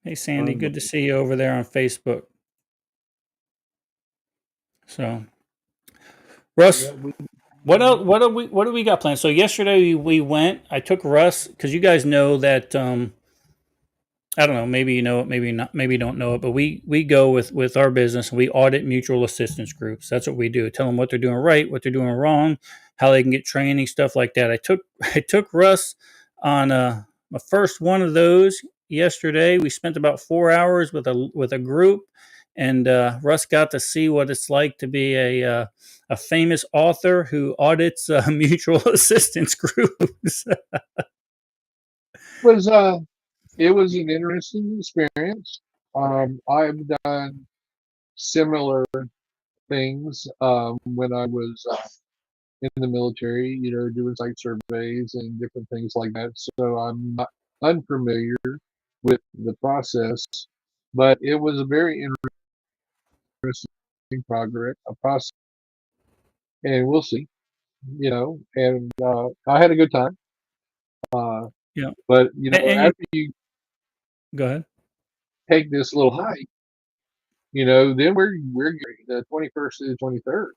Hey, Sandy, good to see you over there on Facebook. So, Russ, what else? What do we got planned? So yesterday we went. I took Russ because you guys know that. I don't know. Maybe you know it. Maybe not. Maybe you don't know it. But we go with our business and we audit mutual assistance groups. That's what we do. Tell them what they're doing right, what they're doing wrong, how they can get training, stuff like that. I took Russ on my first one of those yesterday. We spent about 4 hours with a group, and Russ got to see what it's like to be a famous author who audits mutual assistance groups. It was an interesting experience. I've done similar things when I was in the military, doing site surveys and different things like that. So I'm not unfamiliar with the process, but it was a very interesting process, and we'll see, and I had a good time. Yeah. But, And after you go ahead. take this little hike, then we're the 21st to the 23rd.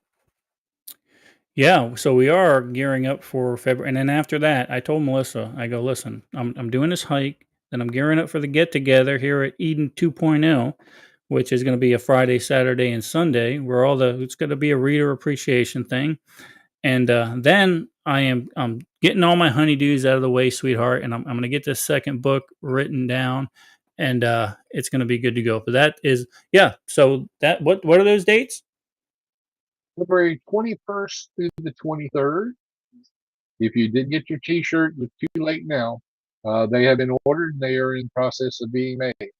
Yeah, so we are gearing up for February, and then after that, I told Melissa, I go, listen, I'm doing this hike, then I'm gearing up for the get together here at Eden 2.0, which is going to be a Friday, Saturday, and Sunday, where it's going to be a reader appreciation thing, and then I'm getting all my honeydews out of the way, sweetheart, and I'm going to get this second book written down, and it's going to be good to go. But that is, yeah. So what are those dates? February 21st through the 23rd. If you didn't get your T-shirt, it's too late now. They have been ordered. They are in process of being made.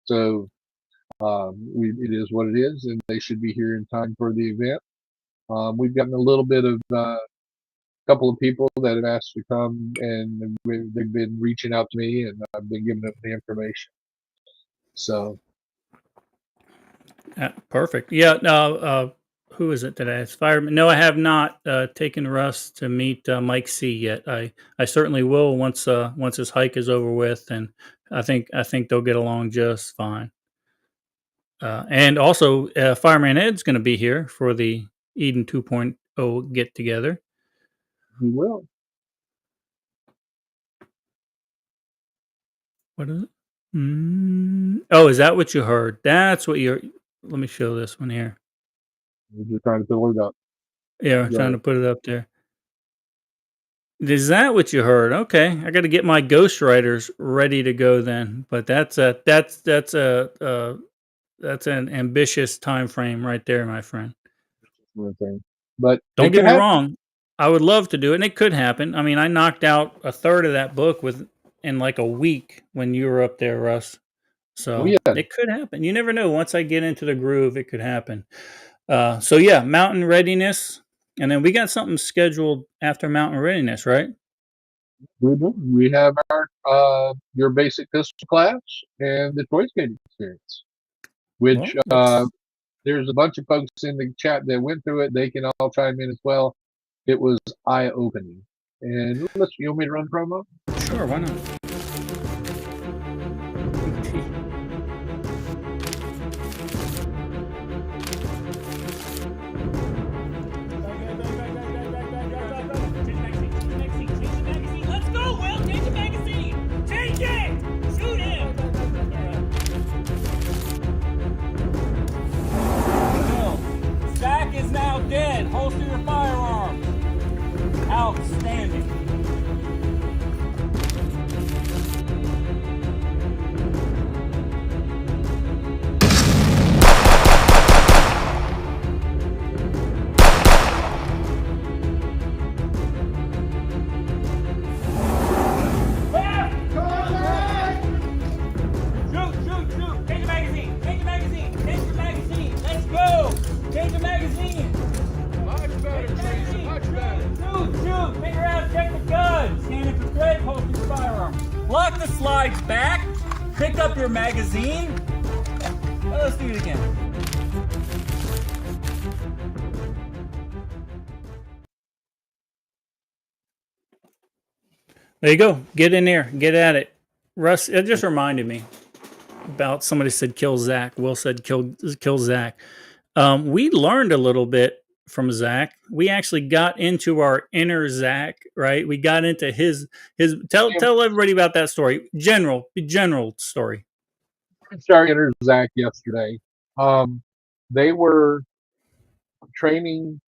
So it is what it is, and they should be here in time for the event. We've gotten a little bit of couple of people that have asked to come, and they've been reaching out to me, and I've been giving them the information. So Perfect. Yeah. Who is it that asked? Fireman? No, I have not taken Russ to meet Mike C yet. I certainly will once his hike is over with, and I think they'll get along just fine. And also, Fireman Ed's going to be here for the Eden 2.0 get together. we will. What is it? Oh, is that what you heard? That's what you're. Let me show this one here. We're just trying to fill it up. Yeah, I'm trying to put it up there. Is that what you heard? Okay, I got to get my ghostwriters ready to go then. But that's an ambitious time frame right there, my friend. But Don't get me wrong, I would love to do it, and it could happen. I mean, I knocked out a third of that book in like a week when you were up there, Russ. So it could happen. You never know. Once I get into the groove, it could happen. So yeah, mountain readiness, and then we got something scheduled after mountain readiness, right? We have our your basic pistol class and the choice gate experience, which there's a bunch of folks in the chat that went through it. They can all chime in as well. It was eye-opening. And you want me to run promo? Sure, why not? Let's go, Will! Change the magazine! Change it! Shoot him! Zach is now dead. Holster your firearms. Outstanding. Lock the slides back, pick up your magazine. Let's do it again. There you go. Get in there. Get at it. Russ, it just reminded me about somebody said kill Zach. Will said kill Zach. We learned a little bit from Zach. We actually got into our inner Zach, right? We got into his tell everybody about that story. General story. Our inner Zach yesterday. They were training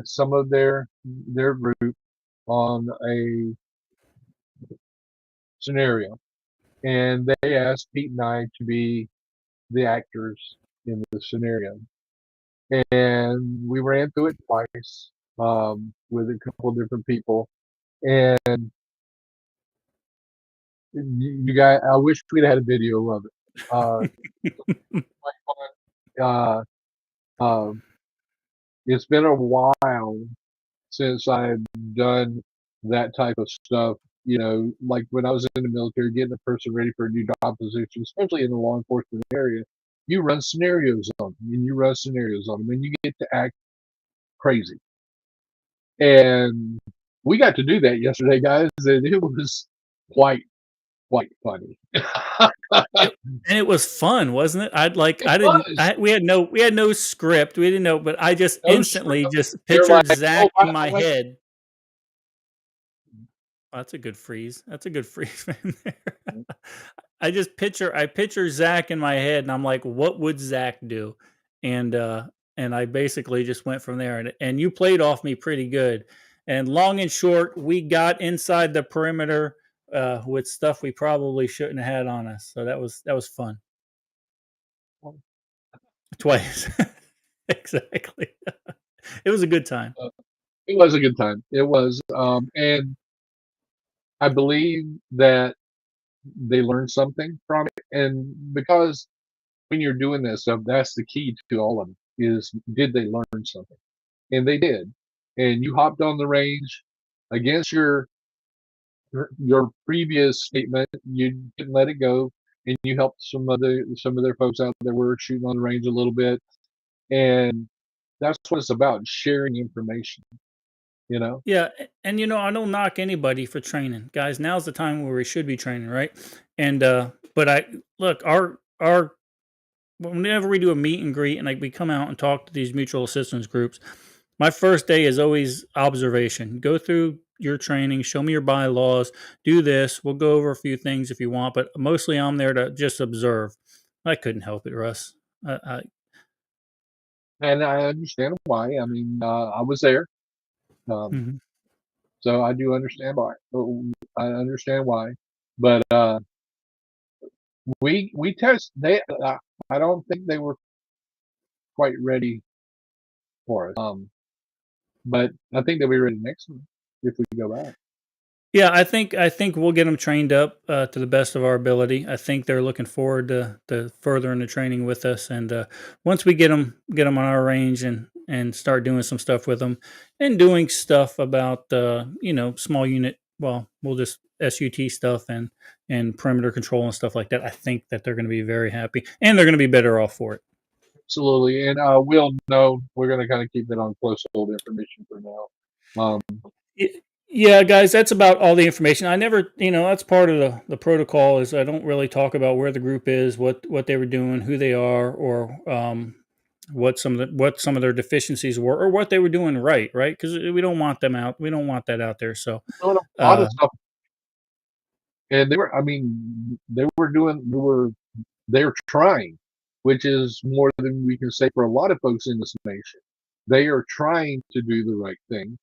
some of their group on a scenario, and they asked Pete and I to be the actors in the scenario, and we ran through it twice with a couple of different people, and you guys, I wish we'd had a video of it. It's been a while since I had done that type of stuff. Like when I was in the military, getting a person ready for a new job position, especially in the law enforcement area, you run scenarios on them, and you run scenarios on them, and you get to act crazy. And we got to do that yesterday, guys, and it was quite funny. And it was fun, wasn't it? It was we had no script. We didn't know, but I just no instantly script. just They're pictured like, oh, Zach by in my the way, head. Oh, that's a good freeze. That's a good freeze right there. I picture Zach in my head, and I'm like, what would Zach do? And and I basically just went from there. And you played off me pretty good. And long and short, we got inside the perimeter with stuff we probably shouldn't have had on us. So that was fun. Twice. Exactly. It was a good time. it was a good time. It was, and I believe that they learned something from it. And because when you're doing this stuff, that's the key to all of them is did they learn something? And they did. And you hopped on the range against your previous statement. You didn't let it go, and you helped some of their folks out that were shooting on the range a little bit. And that's what it's about, sharing information, you know? Yeah, and I don't knock anybody for training. Guys, now's the time where we should be training, right? And but I look, our whenever we do a meet and greet and like we come out and talk to these mutual assistance groups, my first day is always observation. Go through your training, show me your bylaws, do this. We'll go over a few things if you want, but mostly I'm there to just observe. I couldn't help it, Russ. I And I understand why. I mean, I was there. Um, mhm. so I do understand why. I understand why. But we test they I don't think they were quite ready for us. But I think they'll be ready next time if we go back. Yeah, I think we'll get them trained up to the best of our ability. I think they're looking forward to furthering the training with us, and once we get them on our range and start doing some stuff with them, and doing stuff about small unit. Well, we'll just SUT stuff and perimeter control and stuff like that. I think that they're going to be very happy, and they're going to be better off for it. Absolutely. And we'll know we're gonna kind of keep it on close hold information for now. Y- Yeah, guys, that's about all the information. I never, that's part of the protocol is I don't really talk about where the group is, what they were doing, who they are, or what some of their deficiencies were, or what they were doing right? Because we don't want them out. We don't want that out there. So, Doing a lot uh, of stuff, and they were. I mean, they were trying, which is more than we can say for a lot of folks in this nation. They are trying to do the right thing.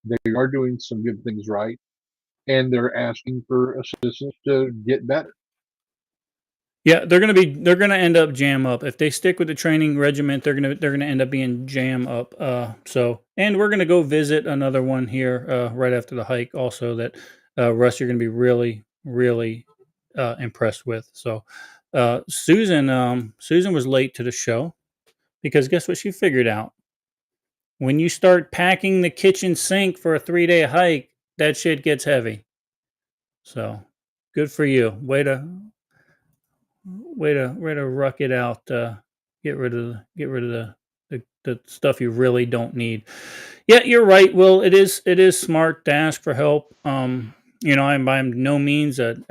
They are doing some good things right, and they're asking for assistance to get better. yeah, they're gonna end up jam up if they stick with the training regiment. They're gonna end up being jam up. And we're gonna go visit another one here right after the hike. Also, that Russ, you're gonna be really impressed with. So, Susan was late to the show because guess what she figured out? When you start packing the kitchen sink for a 3-day hike, that shit gets heavy. So, good for you. Way to ruck it out. Get rid of the stuff you really don't need. Yeah, you're right. Well, it is smart to ask for help. I'm by no means an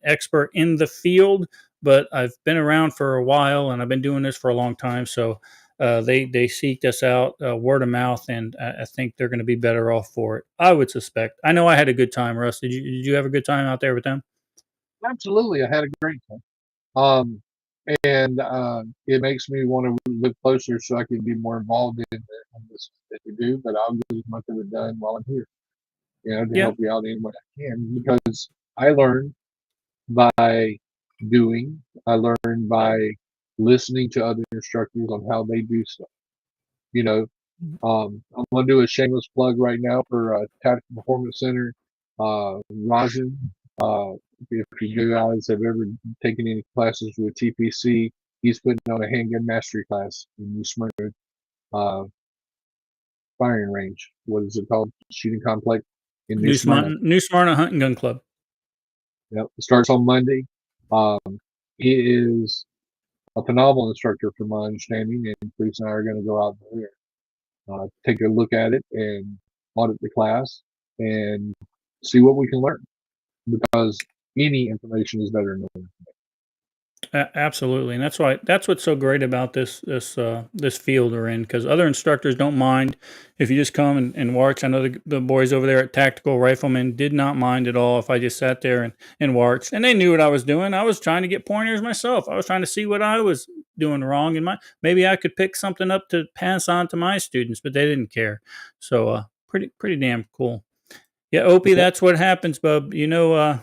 expert in the field, but I've been around for a while and I've been doing this for a long time. So they seeked us out word of mouth, and I think they're going to be better off for it. I would suspect. I know I had a good time, Russ. Did you have a good time out there with them? Absolutely, I had a great time. Um, and it makes me want to live closer so I can be more involved in this that we do. But I'll get as much of it done while I'm here, to Yeah. help you out any way I can. Because I learn by doing. I learn by listening to other instructors on how they do stuff. You know, I'm going to do a shameless plug right now for Tactical Performance Center. Rajan, uh, if you guys have ever taken any classes with TPC, he's putting on a handgun mastery class in New Smyrna. Uh, firing range. What is it called? Shooting complex in New Smyrna. New Smyrna Hunting Gun Club. Yep. It starts on Monday. He is a phenomenal instructor from my understanding, and Bruce and I are going to go out there, take a look at it and audit the class and see what we can learn, because any information is better than no information. Absolutely, and that's what's so great about this field we're in, because other instructors don't mind if you just come and watch. I know the boys over there at Tactical Rifleman did not mind at all if I just sat there and watched, and they knew what I was doing. I was trying to get pointers myself. I was trying to see what I was doing wrong, and maybe I could pick something up to pass on to my students, but they didn't care. So pretty damn cool. Yeah, Opie, that's what happens, bub. You'd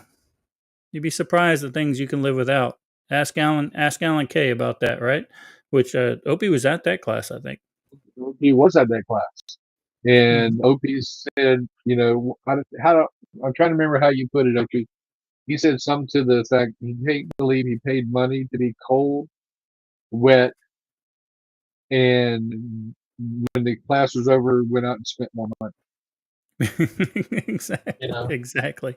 be surprised the things you can live without. Ask Alan K about that, right? Which Opie was at that class, I think. He was at that class, and Opie said, I'm trying to remember how you put it, Opie. He said something to the fact he can't believe he paid money to be cold, wet, and when the class was over, went out and spent more money. Exactly.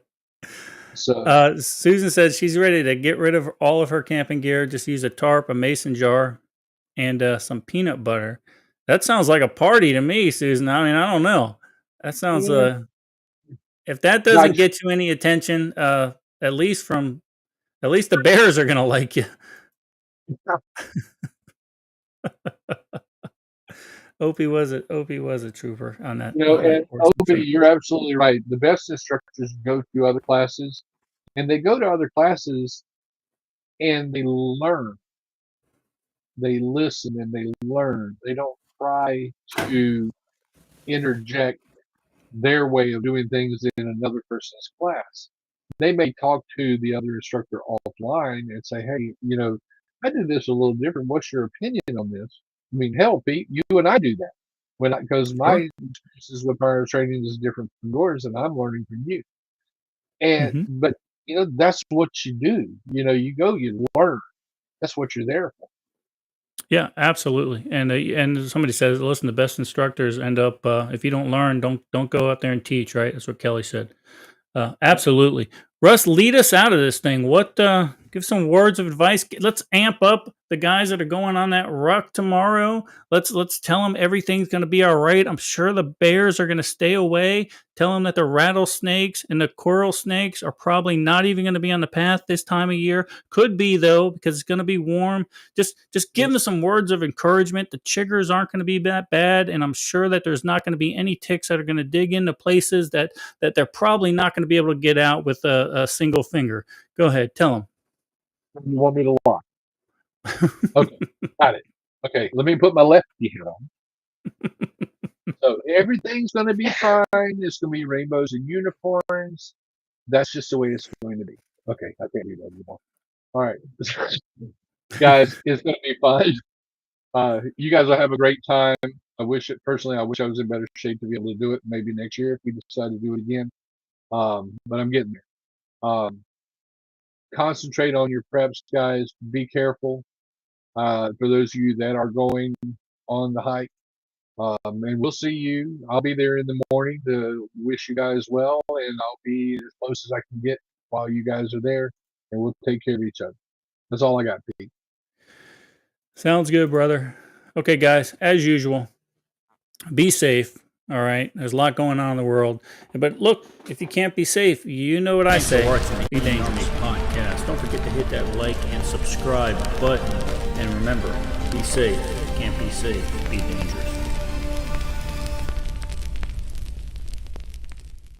So Susan said she's ready to get rid of all of her camping gear. Just use a tarp, a mason jar, and some peanut butter. That sounds like a party to me, Susan. I mean, I don't know. That sounds if that doesn't get you any attention, at least the bears are gonna like you. Opie was a trooper on that. And Opie, you're absolutely right. The best instructors go to other classes, and they go to other classes and they learn. They listen and they learn. They don't try to interject their way of doing things in another person's class. They may talk to the other instructor offline and say, hey, I do this a little different. What's your opinion on this? I mean, hell, Pete, you and I do that. Because my experiences with fire training is different from yours, and I'm learning from you. And but that's what you do. You go, you learn. That's what you're there for. Yeah, absolutely. And somebody says, listen, the best instructors end up if you don't learn, don't go out there and teach. Right? That's what Kelly said. Absolutely. Russ, lead us out of this thing. Give some words of advice. Let's amp up the guys that are going on that ruck tomorrow. Let's tell them everything's going to be all right. I'm sure the bears are going to stay away. Tell them that the rattlesnakes and the coral snakes are probably not even going to be on the path this time of year. Could be, though, because it's going to be warm. Just give them some words of encouragement. The chiggers aren't going to be that bad, and I'm sure that there's not going to be any ticks that are going to dig into places that they're probably not going to be able to get out with a single finger. Go ahead, tell them. You want me to lie? Okay, got it. Okay, let me put my lefty hat on. So everything's going to be fine. It's going to be rainbows and unicorns. That's just the way it's going to be. Okay, I can't do that anymore. All right, guys, it's going to be fine. You guys will have a great time. I wish I was in better shape to be able to do it maybe next year if we decide to do it again. But I'm getting there. Concentrate on your preps, guys. Be careful. For those of you that are going on the hike, and we'll see you. I'll be there in the morning to wish you guys well, and I'll be as close as I can get while you guys are there, and we'll take care of each other. That's all I got, Pete. Sounds good, brother. Okay, guys, as usual, be safe. All right, there's a lot going on in the world, but look, if you can't be safe, you know what I say. Be dangerous. Podcast. Don't forget to hit that like and subscribe button, and remember, be safe. If you can't be safe, be dangerous.